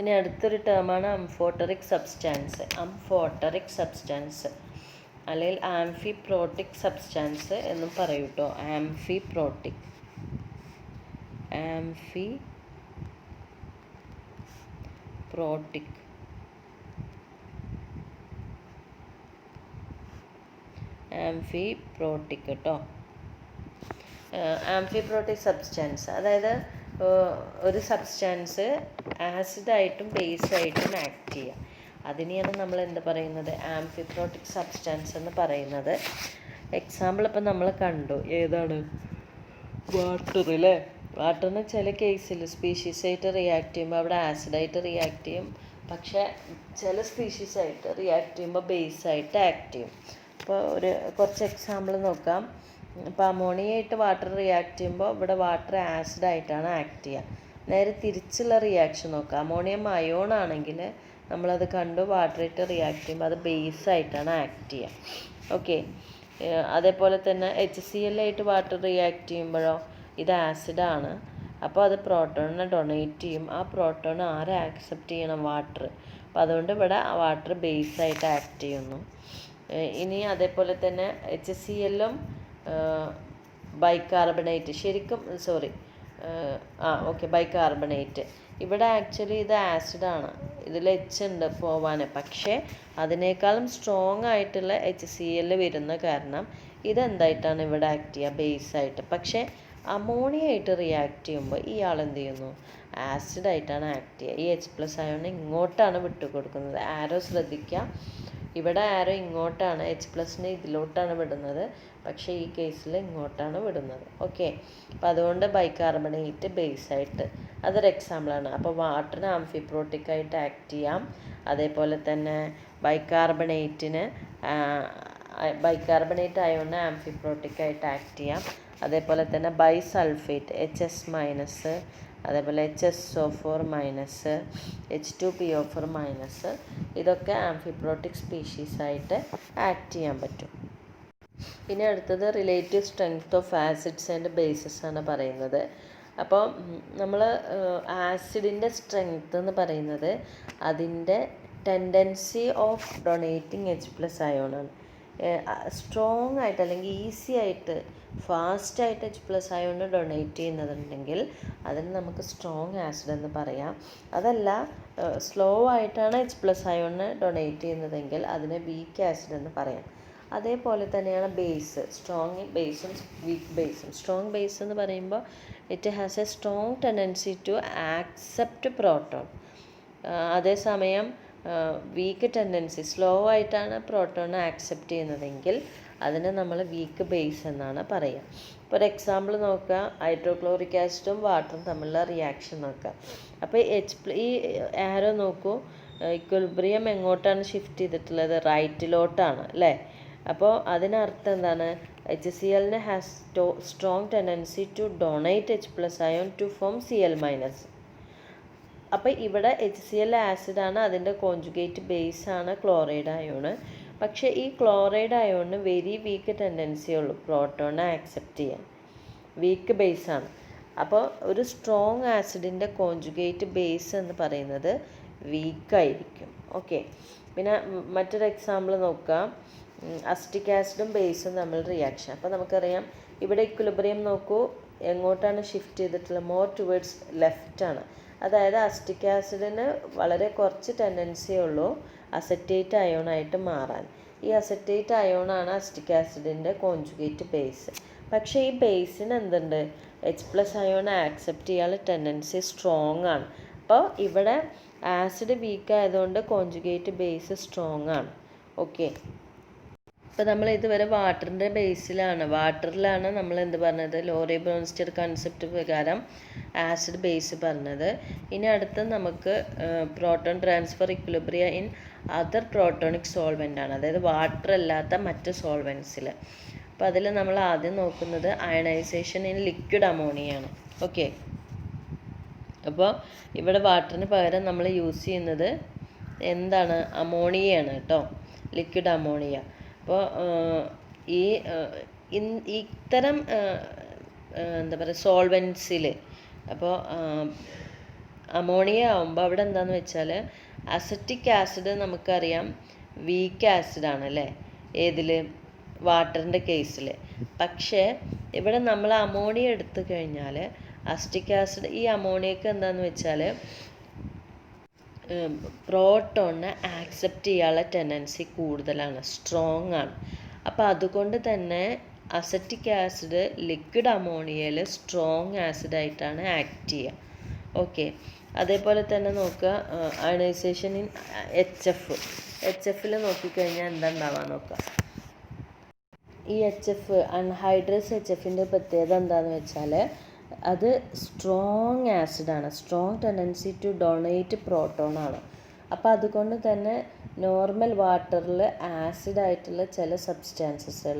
ഇനി അടുത്തൊരു ടേമാണ് അംഫോട്ടറിക് സബ്സ്റ്റാൻസ് അല്ലെങ്കിൽ ആംഫിപ്രോട്ടിക് സബ്സ്റ്റാൻസ് എന്നും പറയും കേട്ടോ. ആംഫിപ്രോട്ടിക് കേട്ടോ. ആംഫിപ്രോട്ടിക് സബ്സ്റ്റാൻസ് അതായത് ഒരു സബ്സ്റ്റാൻസ് ആസിഡായിട്ടും ബേസായിട്ടും ആക്ട് ചെയ്യുക. അതിനെയാണ് നമ്മൾ എന്ത് പറയുന്നത്, ആംഫിപ്രോട്ടിക് സബ്സ്റ്റാൻസ് എന്ന് പറയുന്നത്. എക്സാമ്പിൾ ഇപ്പം നമ്മൾ കണ്ടു, ഏതാണ്, വാട്ടർ അല്ലേ. വാട്ടറിന് ചില കേസിൽ സ്പീഷീസായിട്ട് റിയാക്ട് ചെയ്യുമ്പോൾ അവിടെ ആസിഡായിട്ട് റിയാക്ട് ചെയ്യും, പക്ഷേ ചില സ്പീഷീസായിട്ട് റിയാക്ട് ചെയ്യുമ്പോൾ ബേസായിട്ട് ആക്ട് ചെയ്യും. ഇപ്പോൾ കുറച്ച് എക്സാമ്പിൾ നോക്കാം. ഇപ്പോൾ അമോണിയയായിട്ട് വാട്ടർ റിയാക്ട് ചെയ്യുമ്പോൾ ഇവിടെ വാട്ടർ ആസിഡായിട്ടാണ് ആക്ട് ചെയ്യുക. നേരെ തിരിച്ചുള്ള റിയാക്ഷൻ നോക്കാം. അമോണിയം അയോൺ ആണെങ്കിൽ നമ്മളത് കണ്ടു, വാട്ടറായിട്ട് റിയാക്ട് ചെയ്യുമ്പോൾ അത് ബേസായിട്ടാണ് ആക്ട് ചെയ്യുക. ഓക്കെ. അതേപോലെ തന്നെ HCl ആയിട്ട് വാട്ടർ റിയാക്ട് ചെയ്യുമ്പോഴോ ഇത് ആസിഡാണ്, അപ്പോൾ അത് പ്രോട്ടോണിനെ ഡൊണേറ്റ് ചെയ്യും. ആ പ്രോട്ടോൺ ആരെ ആക്സെപ്റ്റ് ചെയ്യണം, വാട്ടർ. അപ്പോൾ അതുകൊണ്ട് ഇവിടെ വാട്ടർ ബേസായിട്ട് ആക്ട് ചെയ്യുന്നു. ഇനി അതേപോലെ തന്നെ HCl-ഉം ബൈകാർബണേറ്റ്, ബൈകാർബണേറ്റ്. ഇവിടെ ആക്ച്വലി ഇത് ആസിഡാണ്, ഇതിൽ H ഉണ്ട് പോവാൻ, പക്ഷേ അതിനേക്കാളും സ്ട്രോങ് ആയിട്ടുള്ള HCl വരുന്ന കാരണം ഇതെന്തായിട്ടാണ് ഇവിടെ ആക്ട് ചെയ്യുക, ബേസായിട്ട്. പക്ഷേ അമോണിയ ആയിട്ട് റിയാക്ട് ചെയ്യുമ്പോൾ ഇയാൾ എന്ത് ചെയ്യുന്നു, ആസിഡായിട്ടാണ് ആക്ട് ചെയ്യുക. ഈ H+ അയോൺ ഇങ്ങോട്ടാണ് വിട്ടുകൊടുക്കുന്നത്. ആരോ ശ്രദ്ധിക്കുക, ഇവിടെ ആരോ ഇങ്ങോട്ടാണ്, H+നെ ഇതിലോട്ടാണ് വിടുന്നത്, പക്ഷേ ഈ കേസിൽ ഇങ്ങോട്ടാണ് വിടുന്നത്. ഓക്കെ. അപ്പോൾ അതുകൊണ്ട് ബൈകാർബണേറ്റ് ബേസായിട്ട്, അതൊരു എക്സാമ്പിളാണ്. അപ്പോൾ വാട്ടറിന് ആംഫിപ്രോട്ടിക്കായിട്ട് ആക്ട് ചെയ്യാം. അതേപോലെ തന്നെ ബൈകാർബണേറ്റ് അയോണിന് ആംഫിപ്രോട്ടിക്കായിട്ട് ആക്ട് ചെയ്യാം. അതേപോലെ തന്നെ ബൈസൾഫേറ്റ് HS-, അതേപോലെ HSO4-, H2PO4-, ഇതൊക്കെ ആംഫിപ്രോട്ടിക് സ്പീഷീസായിട്ട് ആക്ട് ചെയ്യാൻ പറ്റും. ഇനി അടുത്തത് relative strength of acids and bases ആണ് പറയുന്നത്. അപ്പോൾ നമ്മൾ ആസിഡിൻ്റെ സ്ട്രെങ്ത് എന്ന് പറയുന്നത് അതിൻ്റെ ടെൻഡൻസി ഓഫ് ഡൊണേറ്റിംഗ് H+ അയോണാണ്. സ്ട്രോങ് ആയിട്ട് അല്ലെങ്കിൽ ഈസി ആയിട്ട് ഫാസ്റ്റായിട്ട് H+ അയോണ് ഡൊണേറ്റ് ചെയ്യുന്നതുണ്ടെങ്കിൽ അതിന് നമുക്ക് സ്ട്രോങ് ആസിഡ് എന്ന് പറയാം. അതല്ല സ്ലോ ആയിട്ടാണ് H+ അയോണ് ഡൊണേറ്റ് ചെയ്യുന്നതെങ്കിൽ അതിനെ വീക്ക് ആസിഡ് എന്ന് പറയാം. അതേപോലെ തന്നെയാണ് ബേസ്, സ്ട്രോങ് ബേസും വീക്ക് ബേസും. സ്ട്രോങ് ബേസ് എന്ന് പറയുമ്പോൾ it has a strong tendency to accept proton. അതേസമയം വീക്ക് ടെൻഡൻസി, സ്ലോ ആയിട്ടാണ് പ്രോട്ടോണെ ആക്സെപ്റ്റ് ചെയ്യുന്നതെങ്കിൽ അതിനെ നമ്മൾ വീക്ക് ബേസ് എന്നാണ് പറയുക. ഇപ്പോൾ ഒരു എക്സാമ്പിൾ നോക്കുക, ഹൈഡ്രോക്ലോറിക് ആസിഡും വാട്ടറും തമ്മിലുള്ള റിയാക്ഷൻ നോക്കുക. അപ്പോൾ ഈ ആരോ നോക്കൂ, ഇക്വിലിബ്രിയം എങ്ങോട്ടാണ് ഷിഫ്റ്റ് ചെയ്തിട്ടുള്ളത്, റൈറ്റിലോട്ടാണ് അല്ലേ. അപ്പോൾ അതിനർത്ഥം എന്താണ്, HCl-ന് has strong tendency to donate H+ ion to form Cl-. അപ്പോൾ ഇവിടെ HCl ആസിഡാണ്, അതിൻ്റെ കോൺജുഗേറ്റ് ബേസാണ് ക്ലോറൈഡ് അയോണ്. പക്ഷേ ഈ ക്ലോറൈഡ് അയോണിന് വെരി വീക്ക് ടെൻഡൻസി ഉള്ളൂ പ്രോട്ടോണെ ആക്സെപ്റ്റ് ചെയ്യാൻ, വീക്ക് ബേസാണ്. അപ്പോൾ ഒരു സ്ട്രോങ് ആസിഡിൻ്റെ കോൺജുഗേറ്റ് ബേസ് എന്ന് പറയുന്നത് വീക്കായിരിക്കും. ഓക്കെ. പിന്നെ മറ്റൊരു എക്സാമ്പിൾ നോക്കാം, അസിറ്റിക് ആസിഡും ബേസും തമ്മിൽ റിയാക്ഷൻ. അപ്പോൾ നമുക്കറിയാം ഇവിടെ ഇക്വിലിബ്രിയം നോക്കൂ, എങ്ങോട്ടാണ് ഷിഫ്റ്റ് ചെയ്തിട്ടുള്ളത്, മോർ ടുവേർഡ്സ് ലെഫ്റ്റാണ്. അതായത് അസിറ്റിക് ആസിഡിന് വളരെ കുറച്ച് ടെൻഡൻസി ഉള്ളൂ അസറ്റേറ്റ് അയോണായിട്ട് മാറാൻ. ഈ അസറ്റേറ്റ് അയോണാണ് അസിറ്റിക് ആസിഡിൻ്റെ കോൺജുഗേറ്റ് ബേസ്. പക്ഷേ ഈ ബേസിന് എന്തുണ്ട്, H+ അയോൺ ആക്സെപ്റ്റ് ചെയ്യാനുള്ള ടെൻഡൻസി സ്ട്രോങ് ആണ്. അപ്പോൾ ഇവിടെ ആസിഡ് വീക്ക് ആയതുകൊണ്ട് കോൺജുഗേറ്റ് ബേസ് സ്ട്രോങ് ആണ്. ഓക്കെ. ഇപ്പോൾ നമ്മൾ ഇതുവരെ വാട്ടറിലാണ് നമ്മൾ എന്ത് പറഞ്ഞത്, ലോറി ബ്രോൺസ്റ്റഡ് കൺസെപ്റ്റ് പ്രകാരം ആസിഡ് ബേസ് പറഞ്ഞത്. ഇനി അടുത്ത് നമുക്ക് proton transfer equilibria in other protonic solvent ആണ്, അതായത് വാട്ടർ അല്ലാത്ത മറ്റ് സോൾവെൻസിൽ. അപ്പോൾ അതിൽ നമ്മൾ ആദ്യം നോക്കുന്നത് അയണൈസേഷൻ ഇൻ ലിക്വിഡ് അമോണിയാണ്. ഓക്കെ. അപ്പോൾ ഇവിടെ വാട്ടറിന് പകരം നമ്മൾ യൂസ് ചെയ്യുന്നത് എന്താണ്, അമോണിയയാണ് കേട്ടോ, ലിക്വിഡ് അമോണിയ. അപ്പോൾ ഇത്തരം എന്താ പറയുക സോൾവെൻസിൽ, അപ്പോൾ അമോണിയ ആകുമ്പോൾ അവിടെ എന്താണെന്ന് വെച്ചാൽ അസറ്റിക് ആസിഡ് നമുക്കറിയാം വീക്ക് ആസിഡാണ് അല്ലേ, ഏതിൽ, വാട്ടറിൻ്റെ കേസിൽ. പക്ഷേ ഇവിടെ നമ്മൾ അമോണിയ എടുത്തു കഴിഞ്ഞാൽ അസറ്റിക് ആസിഡ്, ഈ അമോണിയക്ക് എന്താണെന്ന് വെച്ചാൽ പ്രോട്ടോണിനെ ആക്സെപ്റ്റ് ചെയ്യാനുള്ള ടെൻഡൻസി കൂടുതലാണ്, സ്ട്രോങ് ആണ്. അപ്പോൾ അതുകൊണ്ട് തന്നെ അസറ്റിക് ആസിഡ് ലിക്വിഡ് അമോണിയയിൽ സ്ട്രോങ് ആസിഡായിട്ടാണ് ആക്ട് ചെയ്യുക. ഓക്കെ, അതേപോലെ തന്നെ നോക്കുക അയണൈസേഷൻ ഇൻ എച്ച് എഫിൽ നോക്കിക്കഴിഞ്ഞാൽ എന്താ ഉണ്ടാവുക നോക്കുക. ഈ എച്ച് എഫ്, അൺഹൈഡ്രസ് എച്ച് എഫിൻ്റെ പ്രത്യേകത എന്താണെന്ന് വെച്ചാൽ അത് സ്ട്രോങ് ആസിഡാണ്, സ്ട്രോങ് ടെൻഡൻസി ടു ഡൊണേറ്റ് പ്രോട്ടോണാണ്. അപ്പോൾ അതുകൊണ്ട് തന്നെ നോർമൽ വാട്ടറിൽ ആസിഡായിട്ടുള്ള ചില സബ്സ്റ്റാൻസസുകൾ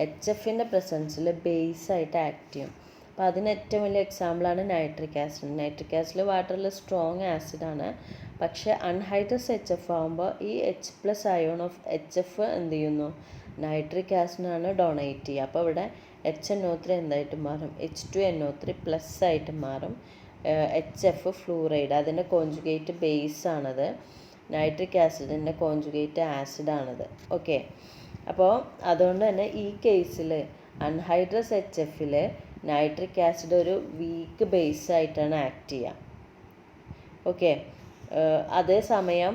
എച്ച് എഫിൻ്റെ പ്രസൻസിൽ ബേസായിട്ട് ആക്ട് ചെയ്യും. അപ്പോൾ അതിന് ഏറ്റവും വലിയ എക്സാമ്പിളാണ് നൈട്രിക് ആസിഡ്. നൈട്രിക് ആസിഡ് വാട്ടറിൽ സ്ട്രോങ് ആസിഡാണ്, പക്ഷേ അൺഹൈഡ്രസ് എച്ച് എഫ് ആകുമ്പോൾ ഈ H+ ion of H F എന്ത് ചെയ്യുന്നു, നൈട്രിക് ആസിഡാണ് ഡൊണേറ്റ് ചെയ്യുക. അപ്പോൾ ഇവിടെ HNO3 എന്തായിട്ട് മാറും, H2NO3+ ആയിട്ട് മാറും. HF ഫ്ലൂറൈഡ്, അതിൻ്റെ കോൺജുഗേറ്റ് ബേസാണത്. നൈട്രിക് ആസിഡിൻ്റെ കോൺജുഗേറ്റ് ആസിഡാണത്. ഓക്കെ, അപ്പോൾ അതുകൊണ്ട് തന്നെ ഈ കേസിൽ അൺഹൈഡ്രസ് എച്ച് എഫിൽ നൈട്രിക് ആസിഡ് ഒരു വീക്ക് ബേസായിട്ടാണ് ആക്ട് ചെയ്യുക. ഓക്കെ, അതേസമയം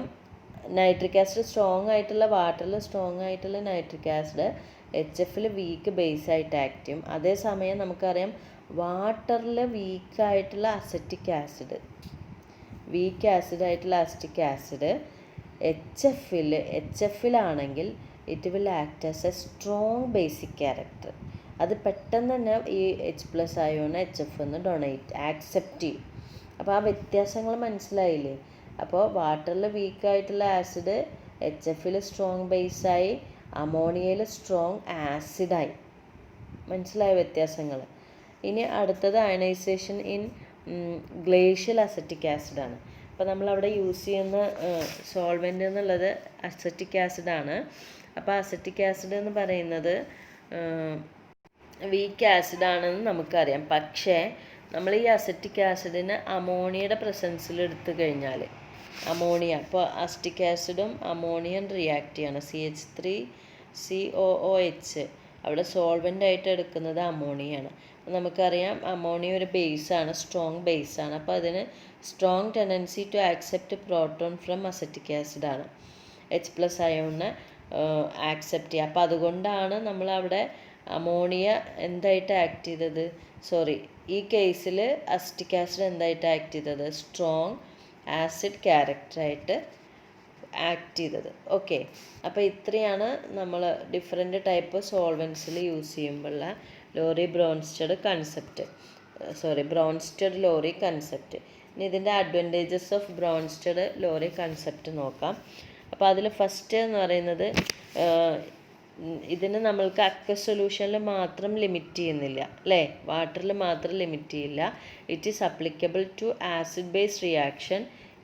നൈട്രിക് ആസിഡ് സ്ട്രോങ് ആയിട്ടുള്ള വാട്ടറിൽ സ്ട്രോങ് ആയിട്ടുള്ള നൈട്രിക് ആസിഡ് എച്ച് എഫിൽ വീക്ക് ബേസായിട്ട് ആക്ട് ചെയ്യും. അതേസമയം നമുക്കറിയാം വാട്ടറിൽ വീക്കായിട്ടുള്ള അസറ്റിക് ആസിഡ്, വീക്ക് ആസിഡായിട്ടുള്ള അസറ്റിക് ആസിഡ് എച്ച് എഫിലാണെങ്കിൽ it will act as a strong basic character. അത് പെട്ടെന്ന് തന്നെ ഈ H+ അയോൺ എച്ച് എഫ് എന്ന് ആക്സെപ്റ്റ് ചെയ്യും. അപ്പോൾ ആ വ്യത്യാസങ്ങൾ മനസ്സിലായില്ലേ? അപ്പോൾ വാട്ടറിൽ വീക്കായിട്ടുള്ള ആസിഡ് എച്ച് എഫിൽ സ്ട്രോങ് ബേസായി, അമോണിയയിൽ സ്ട്രോങ് ആസിഡായി. മനസ്സിലായ വ്യത്യാസങ്ങൾ? ഇനി അടുത്തത് അയണൈസേഷൻ ഇൻ ഗ്ലേഷ്യൽ അസറ്റിക് ആസിഡാണ്. അപ്പോൾ നമ്മളവിടെ യൂസ് ചെയ്യുന്ന സോൾവെൻ്റ് എന്നുള്ളത് അസറ്റിക് ആസിഡാണ്. അപ്പോൾ അസറ്റിക് ആസിഡ് എന്ന് പറയുന്നത് വീക്ക് ആസിഡാണെന്ന് നമുക്കറിയാം. പക്ഷേ നമ്മൾ ഈ അസറ്റിക് ആസിഡിന് അമോണിയയുടെ പ്രസൻസിൽ എടുത്തു കഴിഞ്ഞാൽ, അമോണിയ, ഇപ്പോൾ അസറ്റിക് ആസിഡും അമോണിയം റിയാക്ട് ചെയ്യാണ്, CH3COOH, അവിടെ സോൾവെൻ്റ് ആയിട്ട് എടുക്കുന്നത് അമോണിയാണ്. നമുക്കറിയാം അമോണിയ ഒരു ബേസാണ്, സ്ട്രോങ് ബേസാണ്. അപ്പോൾ അതിന് strong tendency to accept proton from acetic ആസിഡാണ്, H+ അയോണിനെ ആക്സെപ്റ്റ് ചെയ്യുക. അപ്പോൾ അതുകൊണ്ടാണ് നമ്മളവിടെ അമോണിയ എന്തായിട്ട് ആക്ട് ചെയ്തത്, ഈ കേസിൽ അസറ്റിക് ആസിഡ് എന്തായിട്ട് ആക്ട് ചെയ്തത്, സ്ട്രോങ് ആസിഡ് ക്യാരക്ടറായിട്ട് ആക്ട് ചെയ്തത്. ഓക്കെ, അപ്പോൾ ഇത്രയാണ് നമ്മൾ ഡിഫറെൻറ്റ് ടൈപ്പ് സോൾവെൻസിൽ യൂസ് ചെയ്യുമ്പോഴുള്ള ബ്രോൺസ്റ്റഡ് ലോറി കൺസെപ്റ്റ്. ഇനി ഇതിൻ്റെ advantages of Bronsted Lowry concept നോക്കാം. അപ്പോൾ അതിൽ ഫസ്റ്റ് എന്ന് പറയുന്നത് ഇതിന് നമ്മൾക്ക് അക്വസ് സൊല്യൂഷനിൽ മാത്രം ലിമിറ്റ് ചെയ്യുന്നില്ല അല്ലേ, വാട്ടറിൽ മാത്രം ലിമിറ്റ് ചെയ്യില്ല. It is applicable to acid base reaction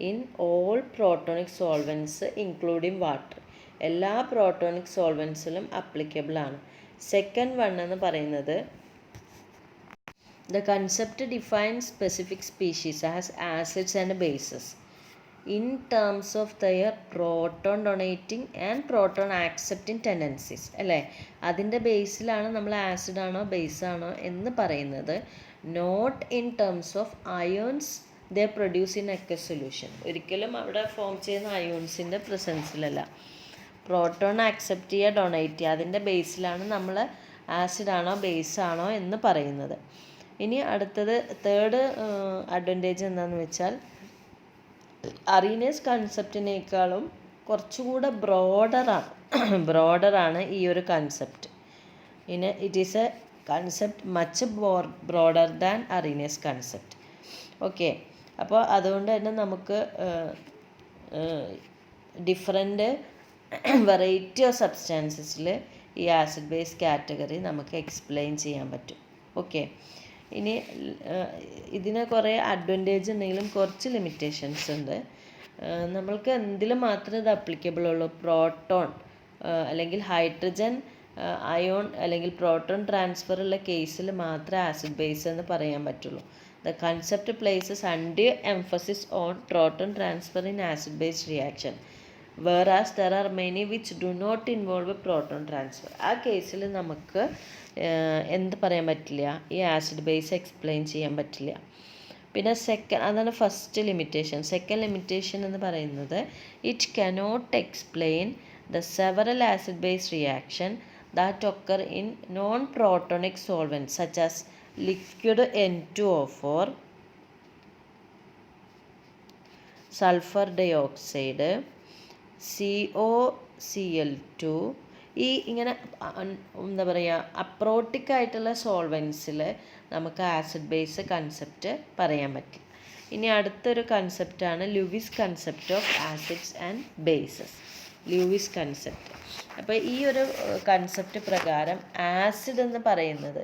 in all protonic solvents including water. എല്ലാ പ്രോട്ടോണിക് സോൾവെൻസിലും അപ്ലിക്കബിൾ ആണ്. സെക്കൻഡ് വൺ എന്ന് പറയുന്നത് the concept defines specific species as acids and bases in terms of their proton donating and proton accepting tendencies അല്ലേ. അതിൻ്റെ ബേസിലാണ് നമ്മൾ ആസിഡാണോ ബേസാണോ എന്ന് പറയുന്നത്. Not in terms of ions they produce in aqueous solution. ഒരിക്കലും അവിടെ ഫോം ചെയ്യുന്ന അയോൺസിൻ്റെ പ്രസൻസിലല്ല. പ്രോട്ടോൺ ആക്സെപ്റ്റ് ചെയ്യുക, ഡൊണേറ്റ് ചെയ്യുക, അതിൻ്റെ ബേസിലാണ് നമ്മൾ ആസിഡാണോ ബേസാണോ എന്ന് പറയുന്നത്. ഇനി അടുത്തത് തേർഡ് അഡ്വാൻറ്റേജ് എന്താണെന്ന് വെച്ചാൽ അറീനേസ് കൺസെപ്റ്റിനേക്കാളും കുറച്ചുകൂടെ ബ്രോഡറാണ് ഈ ഒരു concept. It is a concept much broader than Arrhenius concept. Okay, അപ്പോൾ അതുകൊണ്ട് തന്നെ നമുക്ക് ഡിഫറെൻറ്റ് വെറൈറ്റി ഓഫ് സബ്സ്റ്റാൻസസിൽ ഈ ആസിഡ് ബേസ് കാറ്റഗറി നമുക്ക് എക്സ്പ്ലെയിൻ ചെയ്യാൻ പറ്റും. ഓക്കെ, ഇനി ഇതിന് കുറേ അഡ്വാൻറ്റേജ് ഉണ്ടെങ്കിലും കുറച്ച് ലിമിറ്റേഷൻസ് ഉണ്ട്. നമ്മൾക്ക് എന്തിൽ മാത്രമേ ഇത് അപ്ലിക്കബിൾ ഉള്ളൂ, പ്രോട്ടോൺ അല്ലെങ്കിൽ ഹൈഡ്രജൻ അയോൺ അല്ലെങ്കിൽ പ്രോട്ടോൺ ട്രാൻസ്ഫർ ഉള്ള കേസിൽ മാത്രമേ ആസിഡ് ബേസ് എന്ന് പറയാൻ പറ്റുള്ളൂ. The concept places undue emphasis on proton transfer in acid-base reaction, whereas there are many which do not involve proton transfer. ആ കേസിൽ നമുക്ക് എന്ത് പറയാൻ പറ്റില്ല, ഈ ആസിഡ് ബേസ് എക്സ്പ്ലെയിൻ ചെയ്യാൻ പറ്റില്ല. പിന്നെ അതാണ് ഫസ്റ്റ് ലിമിറ്റേഷൻ. സെക്കൻഡ് ലിമിറ്റേഷൻ എന്ന് പറയുന്നത് it cannot explain the several acid base reaction that occur in non protonic solvent such as liquid N2O4, sulphur dioxide, COCl2. ഈ ഇങ്ങനെ എന്താ പറയുക, അപ്രോട്ടിക് ആയിട്ടുള്ള സോൾവെൻസിൽ നമുക്ക് ആസിഡ് ബേസ് കൺസെപ്റ്റ് പറയാൻ പറ്റും. ഇനി അടുത്തൊരു കൺസെപ്റ്റാണ് Lewis concept of acids and bases. Lewis concept. അപ്പോൾ ഈ ഒരു കൺസെപ്റ്റ് പ്രകാരം ആസിഡ് എന്ന് പറയുന്നത്,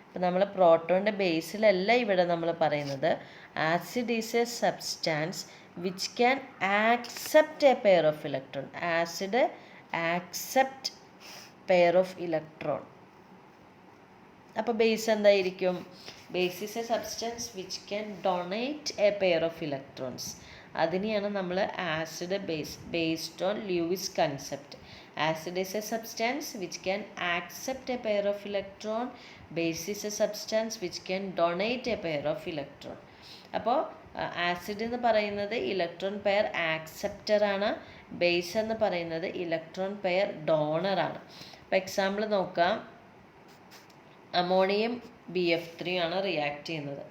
ഇപ്പോൾ നമ്മൾ പ്രോട്ടോണിൻ്റെ ബേസിലല്ല ഇവിടെ നമ്മൾ പറയുന്നത്, acid is a substance which can accept a pair of electron. Acid accept pair of electron. അപ്പോൾ ബേസ് എന്തായിരിക്കും? Base is a substance which can donate a pair of electrons. അതിനെയാണ് നമ്മൾ acid based on Lewis concept. Acid is a substance which can accept a pair of electron. Base is a substance which can donate a pair of electron. അപ്പോൾ acid എന്ന് പറയുന്നത് electron pair ആക്സെപ്റ്ററാണ്. Base എന്ന് പറയുന്നത് electron pair ഡോണറാണ്. അപ്പോൾ example നോക്കാം. Ammonium BF3 ആണ് react ചെയ്യുന്നത്.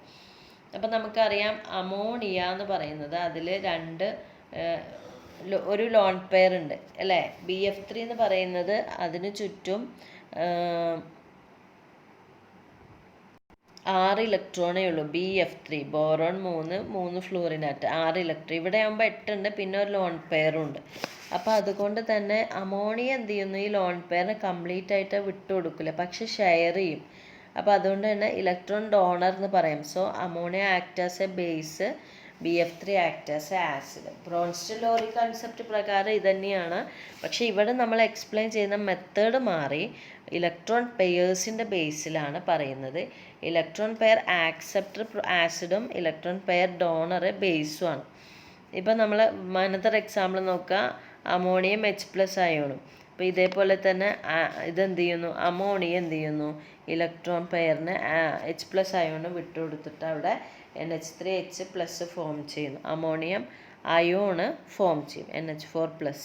അപ്പം നമുക്കറിയാം അമോണിയ എന്ന് പറയുന്നത് അതിൽ ഒരു ലോൺ പെയർ ഉണ്ട് അല്ലേ. BF3 എന്ന് പറയുന്നത് അതിന് ചുറ്റും 6 ഇലക്ട്രോണേ ഉള്ളൂ. BF3 boron 3 ഫ്ലൂറിനാറ്റ് 6 electron. ഇവിടെ ആകുമ്പോൾ 8 ഉണ്ട്, പിന്നെ ഒരു ലോൺ പെയറും ഉണ്ട്. അപ്പോൾ അതുകൊണ്ട് തന്നെ അമോണിയ എന്ത് ചെയ്യുന്നു, ഈ ലോൺ പെയറിനെ കംപ്ലീറ്റ് ആയിട്ട് വിട്ടുകൊടുക്കില്ല, പക്ഷെ ഷെയർ ചെയ്യും. അപ്പോൾ അതുകൊണ്ട് തന്നെ ഇലക്ട്രോൺ ഡോണർ എന്ന് പറയും. So ammonia act as A base, BF3 act as A acid. ബ്രോൺസ്റ്റൺ-ലോറി concept പ്രകാരം ഇതുതന്നെയാണ്. പക്ഷേ ഇവിടെ നമ്മൾ എക്സ്പ്ലെയിൻ ചെയ്യുന്ന മെത്തേഡ് മാറി. ഇലക്ട്രോൺ പെയേഴ്സിൻ്റെ ബേസിലാണ് പറയുന്നത്. ഇലക്ട്രോൺ പെയർ ആക്സെപ്റ്റർ ആസിഡും ഇലക്ട്രോൺ പെയർ ഡോണർ ബേസുമാണ്. ഇപ്പം നമ്മൾ അനദർ എക്സാമ്പിൾ നോക്കുക. അമോണിയം H+ അയോണും. അപ്പോൾ ഇതേപോലെ തന്നെ ഇതെന്ത് ചെയ്യുന്നു, അമോണിയ എന്ത് ചെയ്യുന്നു, ഇലക്ട്രോൺ പെയറിന് H+ അയോണ് വിട്ടുകൊടുത്തിട്ട് അവിടെ NH3H+ ഫോം ചെയ്യുന്നു. അമോണിയം അയോണ് ഫോം ചെയ്യും, NH4+.